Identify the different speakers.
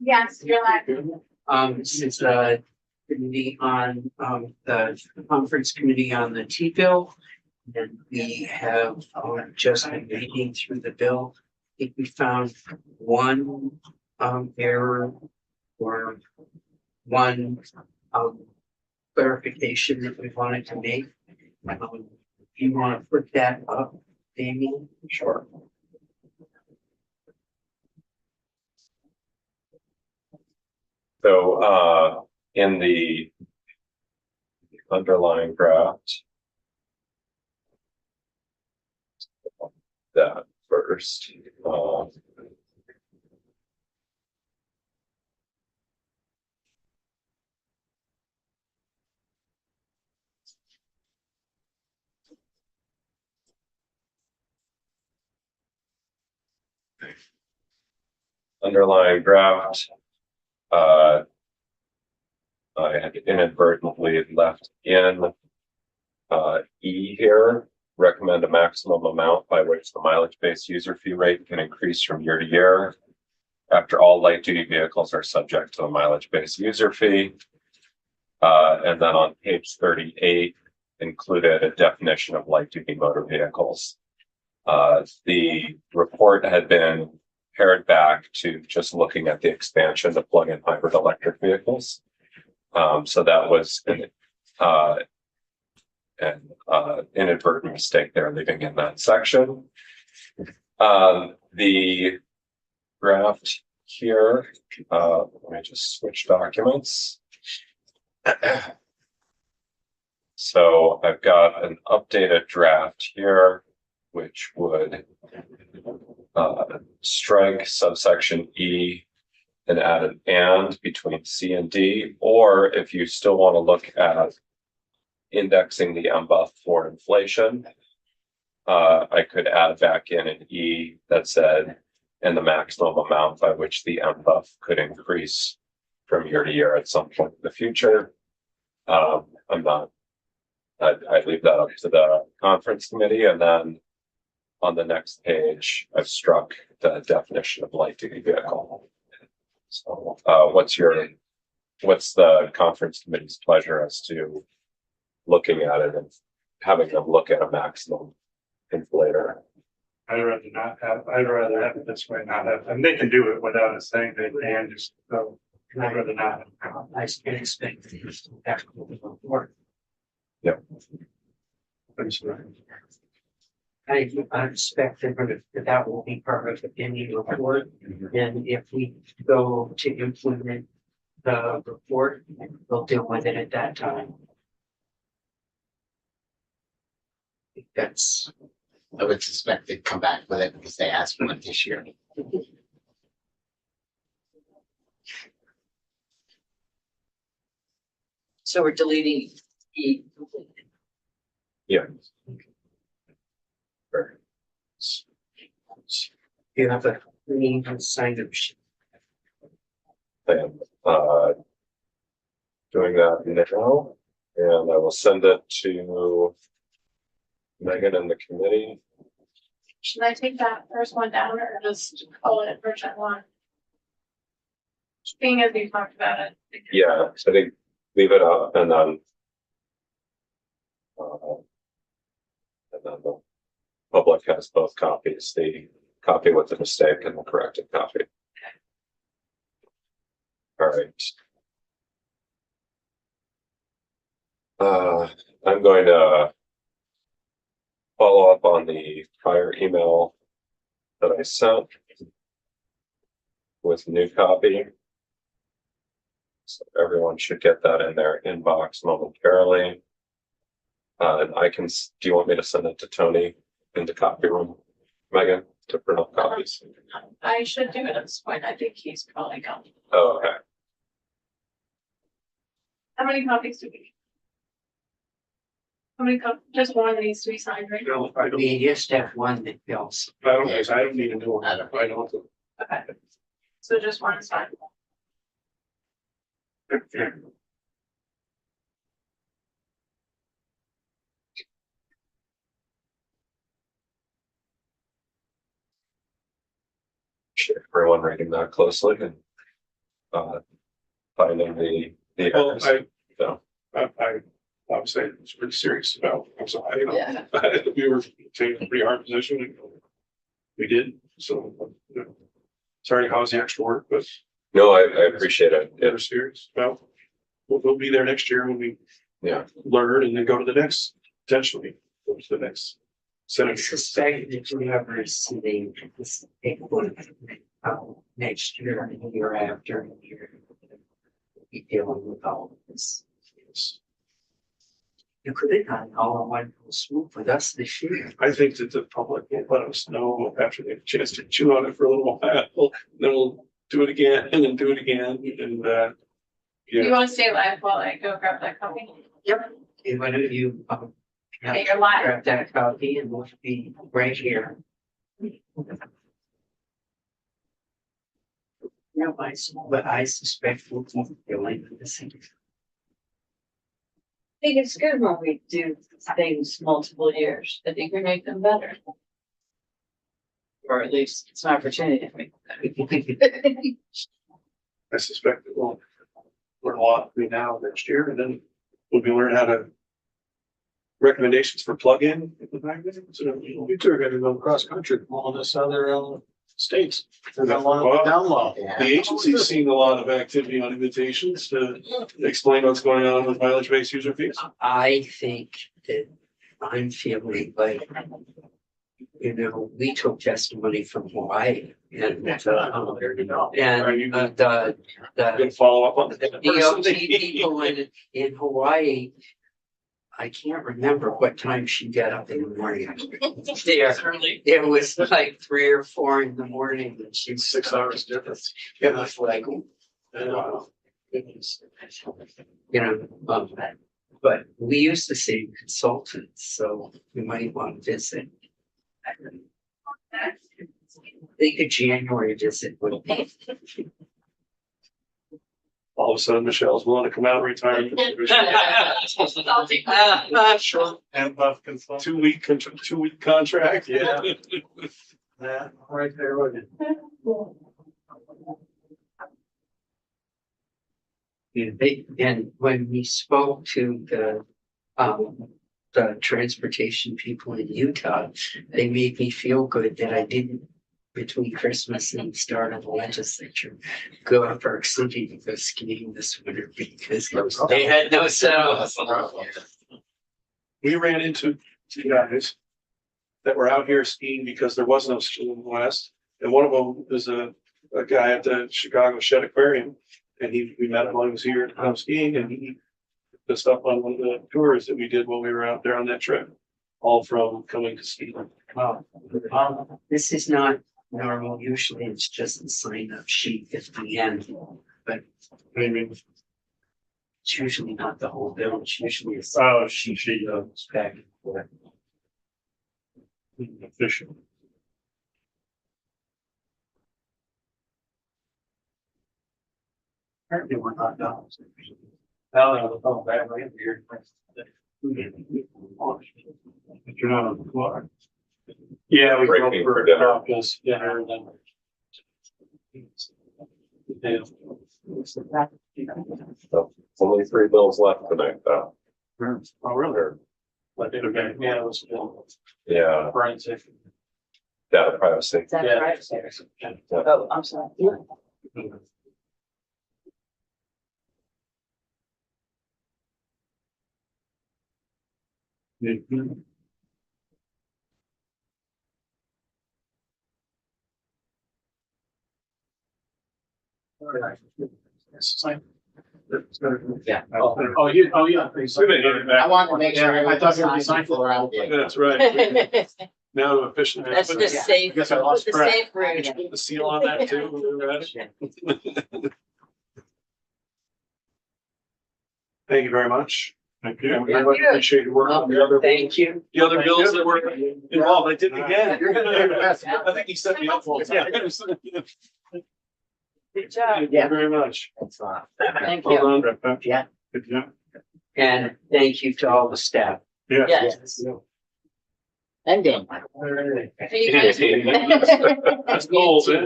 Speaker 1: Yes, you're live.
Speaker 2: This is the committee on, the conference committee on the T-bill. And we have, just been reading through the bill. I think we found one, error or one, clarification that we wanted to make. You want to put that up, Amy?
Speaker 3: Sure. So in the underlying draft, that first. Underlying draft, I had inadvertently left in E here, recommend a maximum amount by which the mileage-based user fee rate can increase from year to year after all light-duty vehicles are subject to the mileage-based user fee. And then on page 38, included a definition of light-duty motor vehicles. The report had been pared back to just looking at the expansion to plug-in hybrid electric vehicles. So that was an inadvertent mistake there, leaving in that section. The draft here, let me just switch documents. So I've got an updated draft here, which would strike subsection E and add an and between C and D, or if you still want to look at indexing the MBUF for inflation, I could add back in an E that said, and the maximum amount by which the MBUF could increase from year to year at some point in the future. I leave that up to the conference committee, and then on the next page, I've struck the definition of light duty vehicle. So, what's the conference committee's pleasure as to looking at it and having them look at a maximum inflator?
Speaker 4: I'd rather have it this way, not have, and they can do it without us saying they can, just so, I'd rather not.
Speaker 2: I expect things to actually work.
Speaker 3: Yeah.
Speaker 2: I expect that will be part of the pending report. And if we go to implement the report, we'll deal with it at that time. That's.
Speaker 5: I would suspect they'd come back with it because they asked for it this year.
Speaker 6: So we're deleting E.
Speaker 3: Yeah.
Speaker 2: You have a clean and signed up sheet.
Speaker 3: And doing that now, and I will send it to Megan and the committee.
Speaker 1: Should I take that first one down or just call it version one? Being as we talked about it.
Speaker 3: Yeah, so I think leave it up and then the public has both copies, the copy with the mistake and the corrected copy. All right. I'm going to follow up on the prior email that I sent with new copy. So everyone should get that in their inbox momentarily. And do you want me to send it to Tony in the copy room, Megan, to print up copies?
Speaker 1: I should do it at this point. I think he's probably gone.
Speaker 3: Oh, okay.
Speaker 1: How many copies do we need? How many copies? Just one that needs to be signed, right?
Speaker 4: No, I don't,
Speaker 2: We just have one that fills.
Speaker 4: I don't need a new one. I don't.
Speaker 1: Okay. So just one is fine.
Speaker 3: Everyone reading that closely. And finding the
Speaker 7: Well,
Speaker 3: errors.
Speaker 7: I would say it's pretty serious about, I'm sorry,
Speaker 6: Yeah.
Speaker 7: we were taking a pretty hard position. And we did, so. Sorry to cause the extra work, but
Speaker 3: No, I appreciate it.
Speaker 7: we're serious about. We'll be there next year when we
Speaker 3: Yeah.
Speaker 7: learn and then go to the next, potentially, go to the next.
Speaker 2: I
Speaker 7: Senate.
Speaker 2: suspect that whoever is sitting this next year and the year after and year will be dealing with all of this. You could have done all in one swoop with us this year.
Speaker 7: I think that the public will let us know after they have a chance to chew on it for a little while, then we'll do it again and then do it again and,
Speaker 1: You
Speaker 7: yeah.
Speaker 1: wanna stay live while I go grab that copy?
Speaker 2: Yep. And when you,
Speaker 1: Okay, you're live.
Speaker 2: grab that copy and we'll be right here. No, but I suspect we'll be dealing with the same.
Speaker 6: I think it's good when we do things multiple years. I think we make them better. Or at least it's an opportunity to make them better.
Speaker 7: I suspect that we'll learn a lot between now and next year, and then we'll be learning how to recommendations for plug-in. So you two are gonna go cross country from all this other states.
Speaker 5: Yeah.
Speaker 7: The agency's seen a lot of activity on invitations to explain what's going on with mileage-based user fees.
Speaker 2: I think that I'm feeling like, you know, we took testimony from Hawaii and
Speaker 7: Are you
Speaker 2: the
Speaker 7: gonna follow up on
Speaker 2: the
Speaker 7: that?
Speaker 2: DOT people in Hawaii. I can't remember what time she got up in the morning. There, it was like 3 or 4 in the morning and she was
Speaker 7: 6 hours difference.
Speaker 2: It was like,
Speaker 7: Wow.
Speaker 2: goodness. You know, but we use the same consultants, so we might want to visit. I think a January visit would be.
Speaker 7: All of a sudden, Michelle's willing to come out and retire.
Speaker 2: Sure.
Speaker 4: And buff consultant.
Speaker 7: 2-week contract.
Speaker 4: Yeah. Yeah, right there with it.
Speaker 2: And when we spoke to the transportation people in Utah, they made me feel good that I didn't, between Christmas and the start of the legislature, go up Park City to go skiing this winter because they had no snow.
Speaker 7: We ran into 2 guys that were out here skiing because there was no snow in the West. And one of them is a guy at the Chicago Shed Aquarium. And we met him while he was here skiing, and he put us up on one of the tours that we did while we were out there on that trip, all from coming to ski.
Speaker 2: Well, this is not normal. Usually it's just a sign up sheet at the end, but I mean, it's usually not the whole bill. It's usually a
Speaker 4: Oh, she
Speaker 2: goes back and forth.
Speaker 4: official.
Speaker 2: Apparently we're not done.
Speaker 4: Oh, bad right here. But you're not on the clock. Yeah, we go
Speaker 3: Breaking
Speaker 4: for
Speaker 3: for dinner.
Speaker 4: breakfast, dinner, then.
Speaker 3: So, only 3 bills left tonight, though.
Speaker 7: Oh, really?
Speaker 4: But okay, yeah, it was
Speaker 3: Yeah,
Speaker 4: forensic.
Speaker 3: data privacy.
Speaker 6: Is that
Speaker 4: Yeah.
Speaker 6: right? Oh, I'm sorry.
Speaker 4: Mhm.
Speaker 2: Yeah.
Speaker 4: Oh, yeah.
Speaker 5: I wanted to make sure.
Speaker 4: I thought you were
Speaker 5: everybody signed before I did.
Speaker 7: That's right.
Speaker 6: That's
Speaker 7: Now officially.
Speaker 6: the safe,
Speaker 7: Guess I lost
Speaker 6: the
Speaker 7: track.
Speaker 6: safe route.
Speaker 7: Did you put the seal on that too? when we were at it? Thank you very much.
Speaker 4: Thank you.
Speaker 7: I really appreciate your work on the other,
Speaker 2: Thank you.
Speaker 7: the other bills that were involved. I did it again.
Speaker 5: You're gonna do the best.
Speaker 7: I think you set me up for it.
Speaker 6: Good job.
Speaker 7: Thank you very much.
Speaker 5: Thanks a lot.
Speaker 6: Thank
Speaker 7: Hold
Speaker 6: you.
Speaker 7: on.
Speaker 5: Yeah.
Speaker 7: Good job.
Speaker 2: And thank you to all the staff.
Speaker 4: Yeah.
Speaker 6: Yes.
Speaker 5: And Dan.
Speaker 1: Are you guys-
Speaker 7: That's goals, eh?